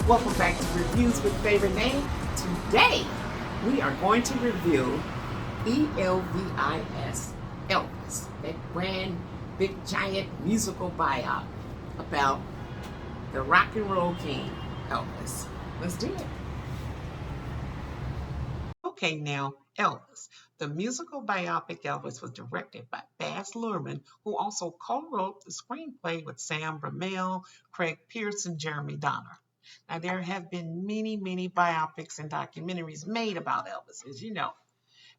Welcome back to Reviews with Faye Renee. Today, we are going to review ELVIS, Elvis, that grand, big, giant musical biop about the rock and roll king, Elvis. Let's do it. Okay, now, Elvis. The musical biopic Elvis was directed by Baz Luhrmann, who also co-wrote the screenplay with Sam Bromell, Craig Pearce, and Jeremy Donner. Now, there have been many, many biopics and documentaries made about Elvis, as you know.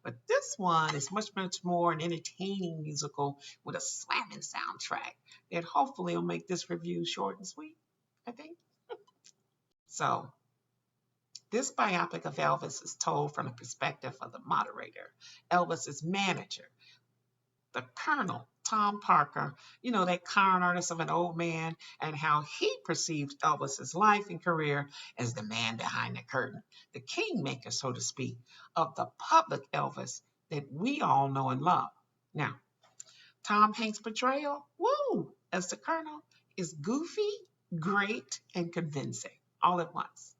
But this one is much, much more an entertaining musical with a slamming soundtrack that hopefully will make this review short and sweet, I think. So, this biopic of Elvis is told from the perspective of the moderator, Elvis's manager, the Colonel, Tom Parker, that con artist of an old man, and how he perceived Elvis's life and career as the man behind the curtain, the kingmaker, so to speak, of the public Elvis that we all know and love. Now, Tom Hanks' portrayal, as the Colonel, is goofy, great, and convincing all at once.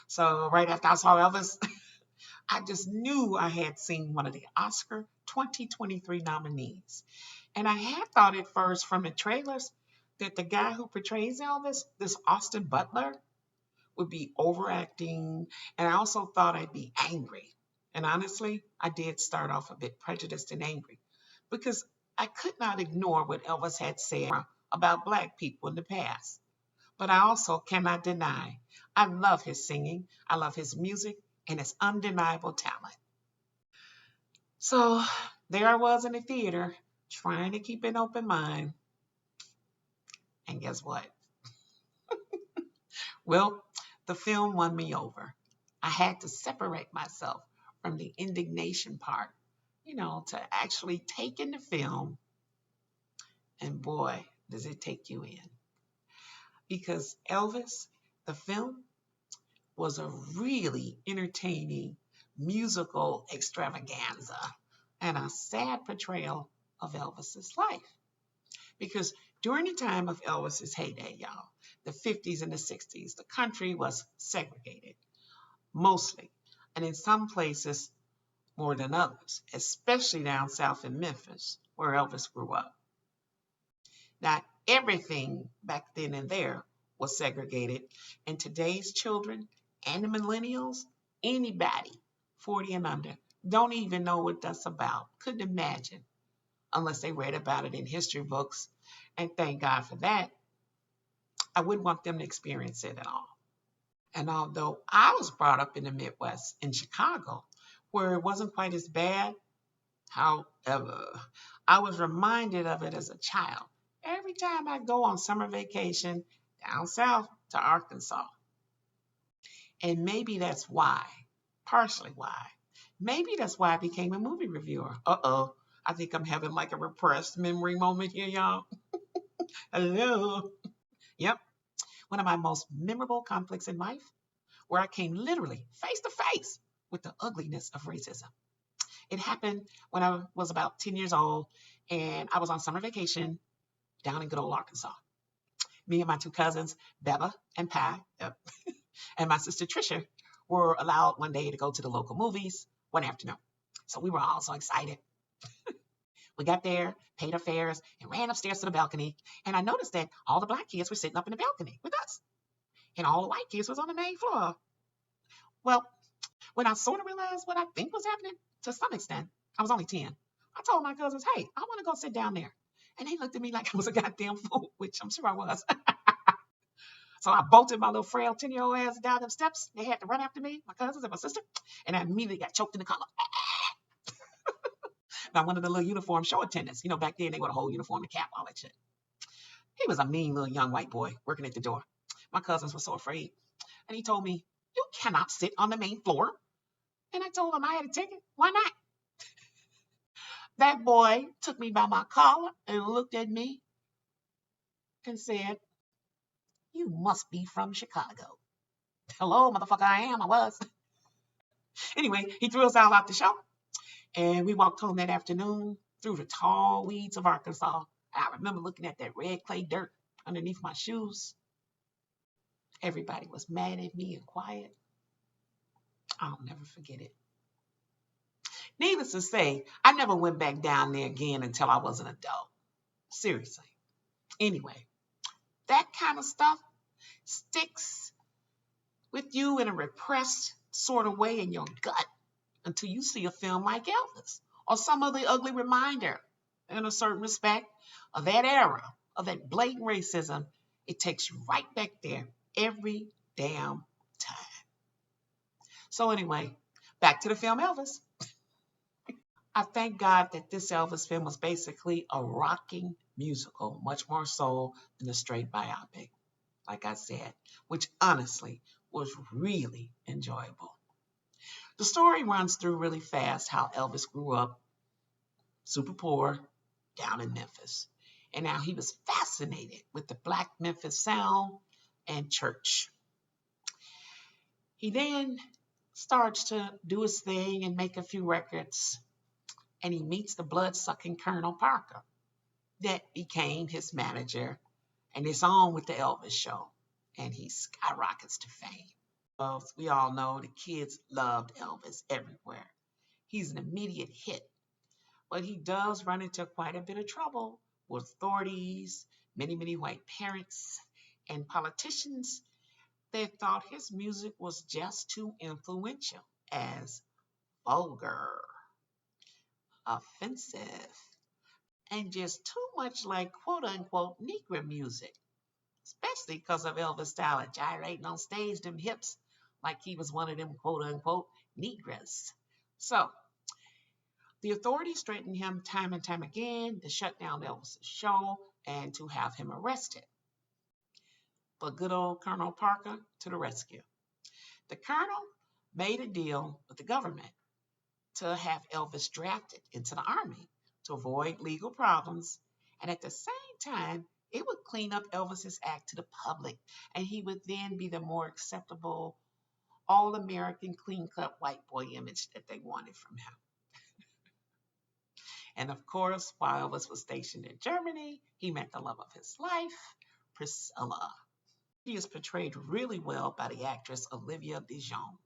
So right after I saw Elvis, I just knew I had seen one of the Oscar 2023 nominees. And I had thought at first from the trailers that the guy who portrays Elvis, this Austin Butler, would be overacting. And I also thought I'd be angry. And honestly, I did start off a bit prejudiced and angry because I could not ignore what Elvis had said about Black people in the past. But I also cannot deny I love his singing, I love his music, and his undeniable talent. So there I was in the theater trying to keep an open mind. And guess what? Well, the film won me over. I had to separate myself from the indignation part, to actually take in the film. And boy, does it take you in. Because Elvis, the film, was a really entertaining musical extravaganza and a sad portrayal of Elvis's life. Because during the time of Elvis's heyday, y'all, the 50s and the 60s, the country was segregated, mostly, and in some places more than others, especially down south in Memphis, where Elvis grew up. Now, everything back then and there was segregated, and today's children and the millennials, anybody 40 and under, don't even know what that's about. Couldn't imagine unless they read about it in history books. And thank God for that. I wouldn't want them to experience it at all. And although I was brought up in the Midwest, in Chicago, where it wasn't quite as bad, however, I was reminded of it as a child every time I go on summer vacation down south to Arkansas. And maybe that's why, partially why, maybe that's why I became a movie reviewer. I think I'm having like a repressed memory moment here, y'all. Hello. Yep. One of my most memorable conflicts in life, where I came literally face to face with the ugliness of racism. It happened when I was about 10 years old, and I was on summer vacation down in good old Arkansas. Me and my two cousins, Beba and Pi, and my sister Trisha were allowed one day to go to the local movies one afternoon. So we were all so excited. We got there, paid our fares, and ran upstairs to the balcony. And I noticed that all the Black kids were sitting up in the balcony with us. And all the white kids was on the main floor. Well, when I sort of realized what I think was happening, to some extent, I was only 10. I told my cousins, hey, I want to go sit down there. And they looked at me like I was a goddamn fool, which I'm sure I was. So I bolted my little frail 10-year-old ass down them steps. They had to run after me, my cousins and my sister. And I immediately got choked in the collar. By one of the little uniform show attendants. Back then they wore a whole uniform and cap, all that shit. He was a mean little young white boy working at the door. My cousins were so afraid. And he told me, you cannot sit on the main floor. And I told him I had a ticket. Why not? That boy took me by my collar and looked at me and said, you must be from Chicago. Hello, motherfucker, I am. I was. Anyway, he threw us all out the show. And we walked home that afternoon through the tall weeds of Arkansas. I remember looking at that red clay dirt underneath my shoes. Everybody was mad at me and quiet. I'll never forget it. Needless to say, I never went back down there again until I was an adult. Seriously. Anyway, that kind of stuff sticks with you in a repressed sort of way in your gut until you see a film like Elvis or some other ugly reminder in a certain respect of that era, of that blatant racism. It takes you right back there every damn time. So anyway, back to the film Elvis. I thank God that this Elvis film was basically a rocking musical, much more so than a straight biopic, like I said, which honestly was really enjoyable. The story runs through really fast how Elvis grew up super poor down in Memphis, and how he was fascinated with the Black Memphis sound and church. He then starts to do his thing and make a few records, and he meets the blood-sucking Colonel Parker that became his manager, and it's on with the Elvis show, and he skyrockets to fame. Well, we all know the kids loved Elvis everywhere. He's an immediate hit, but he does run into quite a bit of trouble with authorities, many white parents, and politicians that thought his music was just too influential, as vulgar, offensive, and just too much like quote unquote Negro music, especially because of Elvis' style of gyrating on stage, them hips, like he was one of them quote unquote Negras. So the authorities threatened him time and time again to shut down Elvis' show and to have him arrested. But good old Colonel Parker to the rescue. The colonel made a deal with the government to have Elvis drafted into the army to avoid legal problems, and at the same time, it would clean up Elvis's act to the public, and he would then be the more acceptable, all American, clean cut white boy image that they wanted from him. And of course, while Elvis was stationed in Germany, he met the love of his life, Priscilla. She is portrayed really well by the actress Olivia Dijon.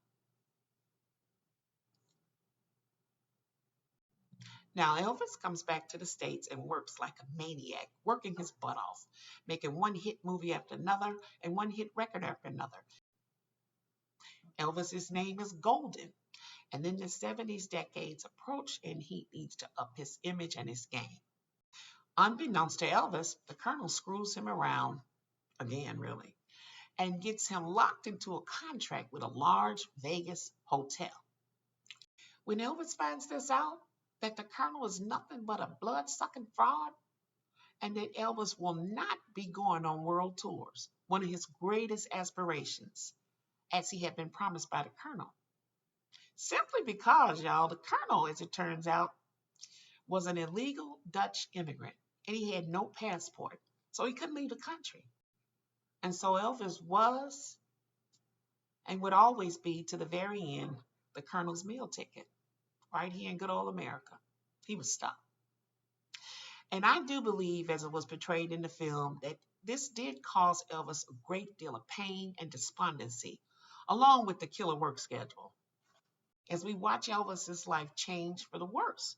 Now, Elvis comes back to the States and works like a maniac, working his butt off, making one hit movie after another and one hit record after another. Elvis's name is golden. And then the 70s decades approach and he needs to up his image and his game. Unbeknownst to Elvis, the Colonel screws him around again, really, and gets him locked into a contract with a large Vegas hotel. When Elvis finds this out, that the Colonel is nothing but a blood sucking fraud, and that Elvis will not be going on world tours, one of his greatest aspirations, as he had been promised by the Colonel. Simply because, y'all, the Colonel, as it turns out, was an illegal Dutch immigrant, and he had no passport, so he couldn't leave the country. And so Elvis was and would always be, to the very end, the Colonel's meal ticket, right here in good old America. He was stuck. And I do believe, as it was portrayed in the film, that this did cause Elvis a great deal of pain and despondency, along with the killer work schedule. As we watch Elvis's life change for the worse,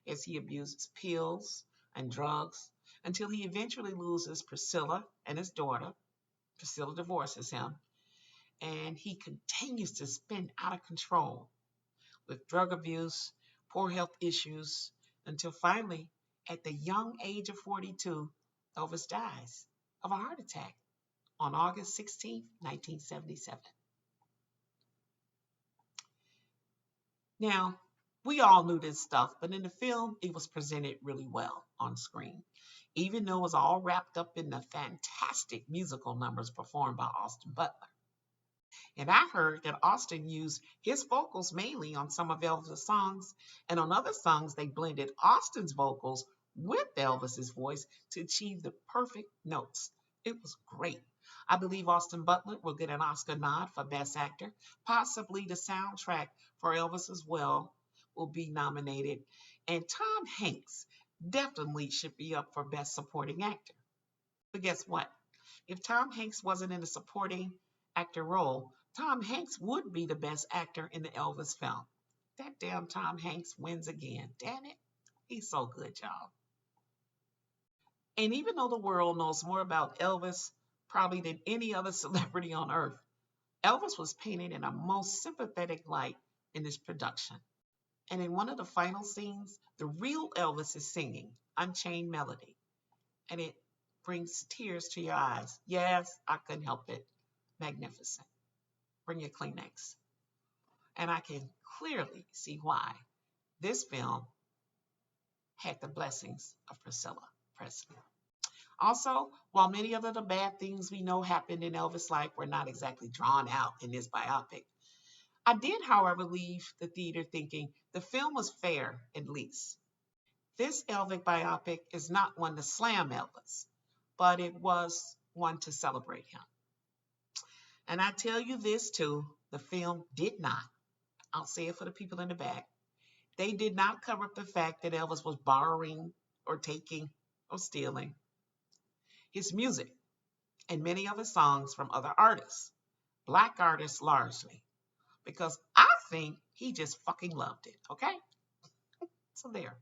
as he abuses pills and drugs until he eventually loses Priscilla and his daughter. Priscilla divorces him, and he continues to spin out of control with drug abuse, poor health issues, until finally, at the young age of 42, Elvis dies of a heart attack on August 16, 1977. Now, we all knew this stuff, but in the film, it was presented really well on screen, even though it was all wrapped up in the fantastic musical numbers performed by Austin Butler. And I heard that Austin used his vocals mainly on some of Elvis' songs, and on other songs, they blended Austin's vocals with Elvis's voice to achieve the perfect notes. It was great. I believe Austin Butler will get an Oscar nod for Best Actor. Possibly the soundtrack for Elvis as well will be nominated. And Tom Hanks definitely should be up for Best Supporting Actor. But guess what? If Tom Hanks wasn't in the supporting actor role, Tom Hanks would be the best actor in the Elvis film. That damn Tom Hanks wins again. Damn it. He's so good, y'all. And even though the world knows more about Elvis probably than any other celebrity on earth, Elvis was painted in a most sympathetic light in this production. And in one of the final scenes, the real Elvis is singing Unchained Melody. And it brings tears to your eyes. Yes, I couldn't help it. Magnificent. Bring your Kleenex. And I can clearly see why this film had the blessings of Priscilla Presley. Also, while many of the bad things we know happened in Elvis' life were not exactly drawn out in this biopic, I did, however, leave the theater thinking the film was fair at least. This Elvis biopic is not one to slam Elvis, but it was one to celebrate him. And I tell you this too, the film did not, I'll say it for the people in the back, they did not cover up the fact that Elvis was borrowing or taking or stealing his music and many of his songs from other artists, Black artists largely, because I think he just fucking loved it, okay? So there.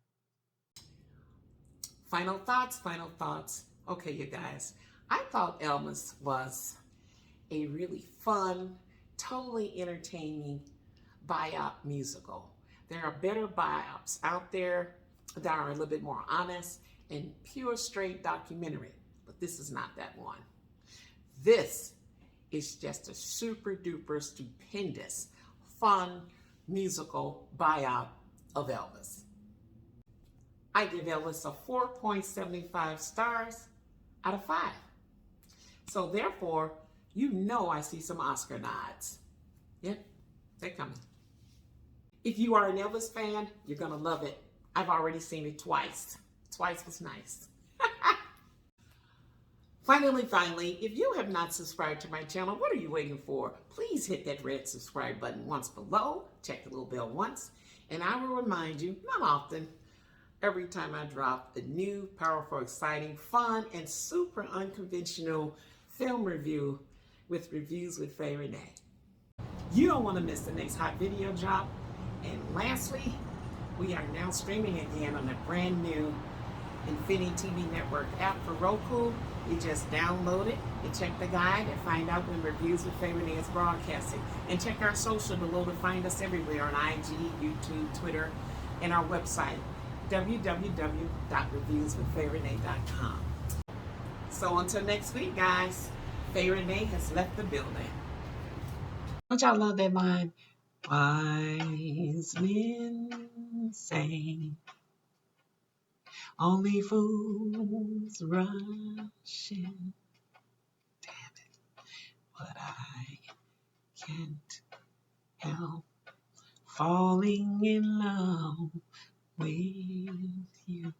Final thoughts, final thoughts. Okay, you guys, I thought Elvis was a really fun, totally entertaining biop musical. There are better biops out there that are a little bit more honest and pure straight documentary, but this is not that one. This is just a super duper stupendous, fun musical biop of Elvis. I give Elvis a 4.75 stars out of 5. So therefore, you know I see some Oscar nods. Yep, they're coming. If you are an Elvis fan, you're going to love it. I've already seen it twice. Twice was nice. Finally, if you have not subscribed to my channel, what are you waiting for? Please hit that red subscribe button once below. Check the little bell once. And I will remind you, not often, every time I drop a new, powerful, exciting, fun, and super unconventional film review with Reviews with Faye Renee. You don't want to miss the next hot video drop. And lastly, we are now streaming again on a brand new INFINITV network app for Roku. You just download it and check the guide and find out when Reviews with Faye Renee is broadcasting. And check our social below to find us everywhere on IG, YouTube, Twitter, and our website, www.reviewswithfayerenee.com. So until next week, guys, Faye Renee has left the building. Don't y'all love that line? Wise men say only fools rush in. Damn it. But I can't help falling in love with you.